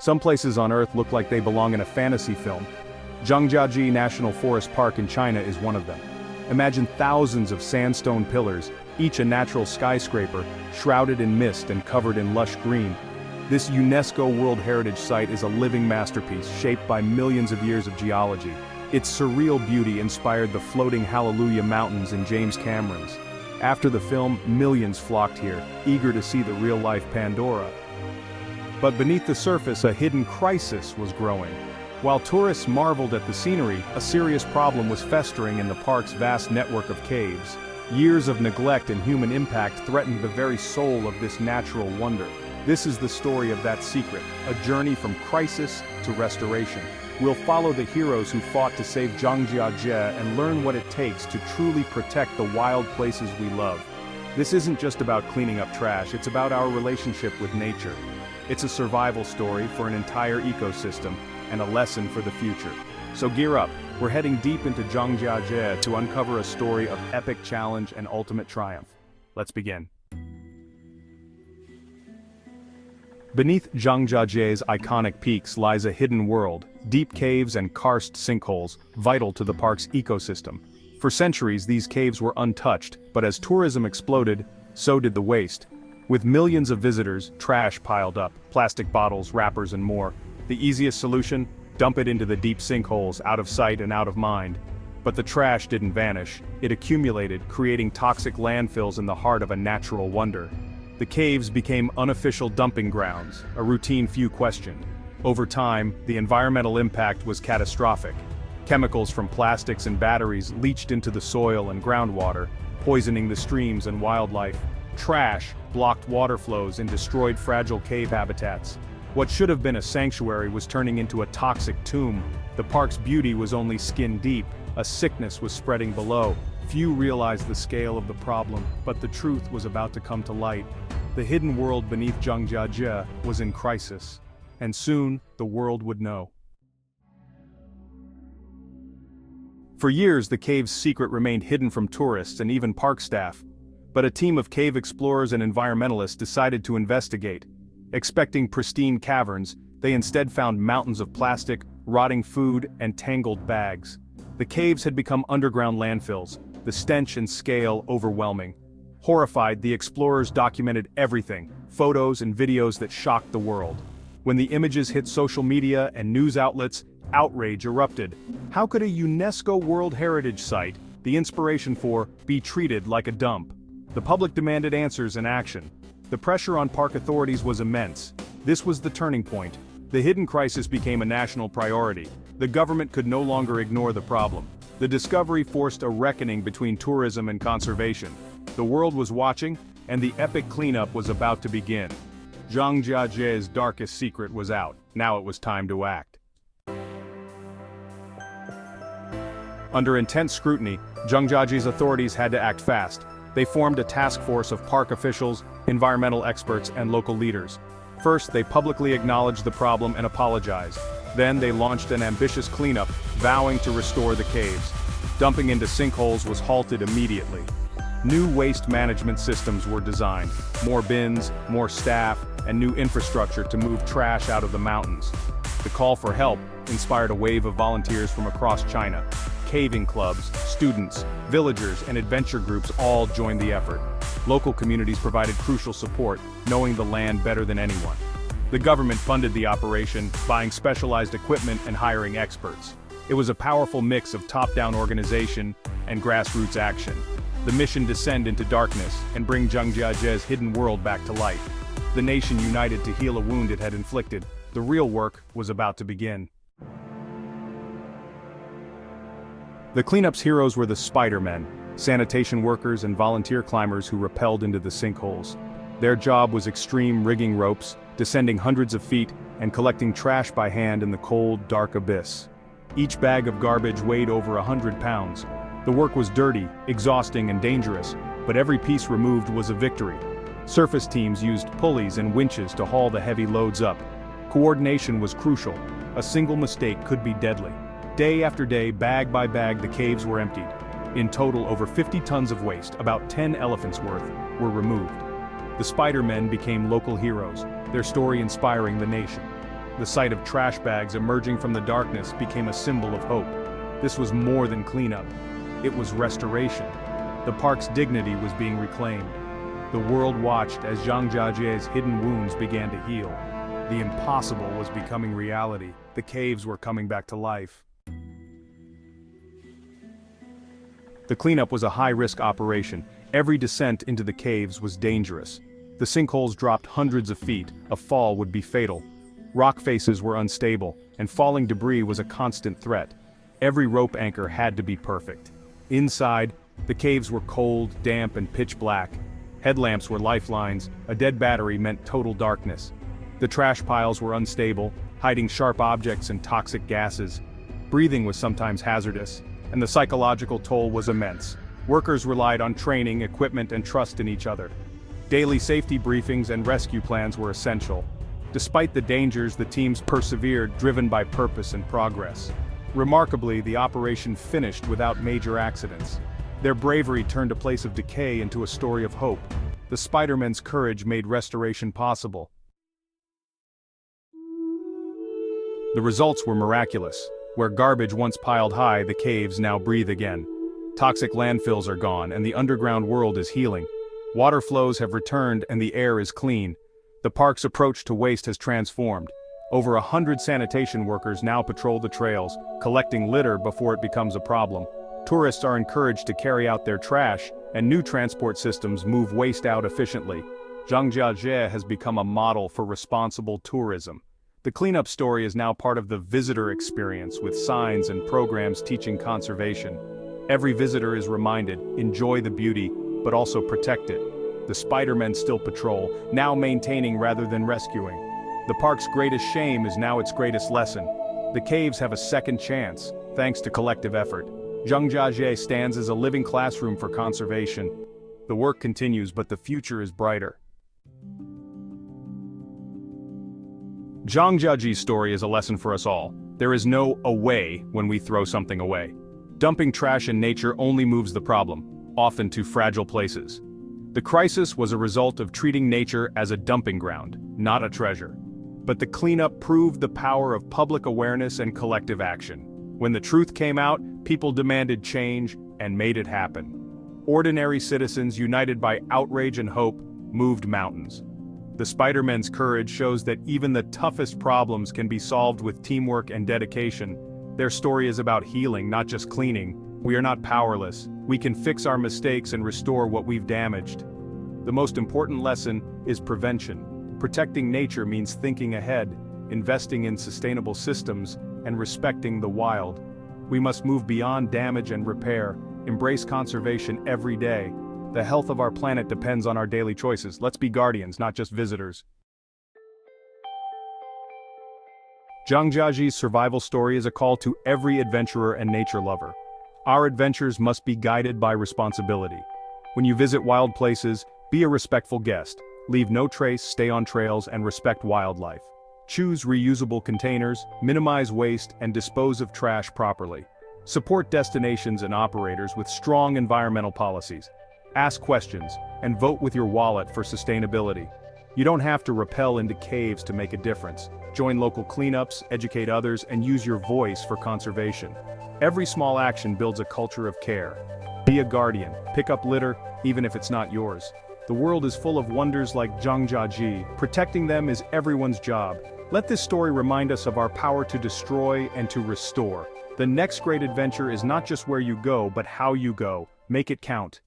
Some places on Earth look like they belong in a fantasy film. Zhangjiajie National Forest Park in China is one of them. Imagine thousands of sandstone pillars, each a natural skyscraper, shrouded in mist and covered in lush green. This UNESCO World Heritage Site is a living masterpiece shaped by millions of years of geology. Its surreal beauty inspired the floating Hallelujah Mountains in James Cameron's. After the film, millions flocked here, eager to see the real-life Pandora. But beneath the surface, a hidden crisis was growing. While tourists marveled at the scenery, a serious problem was festering in the park's vast network of caves. Years of neglect and human impact threatened the very soul of this natural wonder. This is the story of that secret, a journey from crisis to restoration. We'll follow the heroes who fought to save Zhangjiajie and learn what it takes to truly protect the wild places we love. This isn't just about cleaning up trash, it's about our relationship with nature. It's a survival story for an entire ecosystem, and a lesson for the future. So gear up, we're heading deep into Zhangjiajie to uncover a story of epic challenge and ultimate triumph. Let's begin. Beneath Zhangjiajie's iconic peaks lies a hidden world, deep caves and karst sinkholes, vital to the park's ecosystem. For centuries these caves were untouched, but as tourism exploded, so did the waste. With millions of visitors, trash piled up, plastic bottles, wrappers and more. The easiest solution? Dump it into the deep sinkholes, out of sight and out of mind. But the trash didn't vanish. It accumulated, creating toxic landfills in the heart of a natural wonder. The caves became unofficial dumping grounds, a routine few questioned. Over time, the environmental impact was catastrophic. Chemicals from plastics and batteries leached into the soil and groundwater, poisoning the streams and wildlife. Trash blocked water flows and destroyed fragile cave habitats. What should have been a sanctuary was turning into a toxic tomb. The park's beauty was only skin deep, a sickness was spreading below. Few realized the scale of the problem, but the truth was about to come to light. The hidden world beneath Zhangjiajie was in crisis, and soon the world would know. For years the cave's secret remained hidden from tourists and even park staff, but a team of cave explorers and environmentalists decided to investigate. Expecting pristine caverns, they instead found mountains of plastic, rotting food, and tangled bags. The caves had become underground landfills, the stench and scale overwhelming. Horrified, the explorers documented everything, photos and videos that shocked the world. When the images hit social media and news outlets, outrage erupted. How could a UNESCO World Heritage Site, the inspiration for, be treated like a dump? The public demanded answers and action. The pressure on park authorities was immense. This was the turning point. The hidden crisis became a national priority. The government could no longer ignore the problem. The discovery forced a reckoning between tourism and conservation. The world was watching, and the epic cleanup was about to begin. Zhangjiajie's darkest secret was out. Now it was time to act. Under intense scrutiny, Zhangjiajie's authorities had to act fast. They formed a task force of park officials, environmental experts, and local leaders. First, they publicly acknowledged the problem and apologized. Then they launched an ambitious cleanup, vowing to restore the caves. Dumping into sinkholes was halted immediately. New waste management systems were designed. More bins, more staff, and new infrastructure to move trash out of the mountains. The call for help inspired a wave of volunteers from across China. Caving clubs, students, villagers, and adventure groups all joined the effort. Local communities provided crucial support, knowing the land better than anyone. The government funded the operation, buying specialized equipment and hiring experts. It was a powerful mix of top-down organization and grassroots action. The mission descend into darkness and bring Zhangjiajie's hidden world back to light. The nation united to heal a wound it had inflicted. The real work was about to begin. The cleanup's heroes were the Spider-Men, sanitation workers and volunteer climbers who rappelled into the sinkholes. Their job was extreme rigging ropes, descending hundreds of feet, and collecting trash by hand in the cold, dark abyss. Each bag of garbage weighed over 100 pounds. The work was dirty, exhausting, and dangerous, but every piece removed was a victory. Surface teams used pulleys and winches to haul the heavy loads up. Coordination was crucial. A single mistake could be deadly. Day after day, bag by bag, the caves were emptied. In total, over 50 tons of waste, about 10 elephants' worth, were removed. The Spider-Men became local heroes, their story inspiring the nation. The sight of trash bags emerging from the darkness became a symbol of hope. This was more than cleanup. It was restoration. The park's dignity was being reclaimed. The world watched as Zhangjiajie's hidden wounds began to heal. The impossible was becoming reality. The caves were coming back to life. The cleanup was a high-risk operation. Every descent into the caves was dangerous. The sinkholes dropped hundreds of feet. A fall would be fatal. Rock faces were unstable, and falling debris was a constant threat. Every rope anchor had to be perfect. Inside, the caves were cold, damp, and pitch black. Headlamps were lifelines. A dead battery meant total darkness. The trash piles were unstable, hiding sharp objects and toxic gases. Breathing was sometimes hazardous, and the psychological toll was immense. Workers relied on training, equipment, and trust in each other. Daily safety briefings and rescue plans were essential. Despite the dangers, the teams persevered, driven by purpose and progress. Remarkably, the operation finished without major accidents. Their bravery turned a place of decay into a story of hope. The Spider-Man's courage made restoration possible. The results were miraculous. Where garbage once piled high, the caves now breathe again. Toxic landfills are gone, and the underground world is healing. Water flows have returned, and the air is clean. The park's approach to waste has transformed. Over 100 sanitation workers now patrol the trails, collecting litter before it becomes a problem. Tourists are encouraged to carry out their trash, and new transport systems move waste out efficiently. Zhangjiajie has become a model for responsible tourism. The cleanup story is now part of the visitor experience, with signs and programs teaching conservation. Every visitor is reminded, enjoy the beauty, but also protect it. The Spider-Men still patrol, now maintaining rather than rescuing. The park's greatest shame is now its greatest lesson. The caves have a second chance, thanks to collective effort. Zhangjiajie stands as a living classroom for conservation. The work continues, but the future is brighter. Zhangjiajie's story is a lesson for us all. There is no away when we throw something away. Dumping trash in nature only moves the problem, often to fragile places. The crisis was a result of treating nature as a dumping ground, not a treasure. But the cleanup proved the power of public awareness and collective action. When the truth came out, people demanded change and made it happen. Ordinary citizens, united by outrage and hope, moved mountains. The Spider-Man's courage shows that even the toughest problems can be solved with teamwork and dedication. Their story is about healing, not just cleaning. We are not powerless. We can fix our mistakes and restore what we've damaged. The most important lesson is prevention. Protecting nature means thinking ahead, investing in sustainable systems, and respecting the wild. We must move beyond damage and repair, embrace conservation every day. The health of our planet depends on our daily choices. Let's be guardians, not just visitors. Zhangjiajie's survival story is a call to every adventurer and nature lover. Our adventures must be guided by responsibility. When you visit wild places, be a respectful guest. Leave no trace, stay on trails, and respect wildlife. Choose reusable containers, minimize waste, and dispose of trash properly. Support destinations and operators with strong environmental policies. Ask questions, and vote with your wallet for sustainability. You don't have to rappel into caves to make a difference. Join local cleanups, educate others, and use your voice for conservation. Every small action builds a culture of care. Be a guardian, pick up litter, even if it's not yours. The world is full of wonders like Zhangjiajie. Protecting them is everyone's job. Let this story remind us of our power to destroy and to restore. The next great adventure is not just where you go, but how you go. Make it count.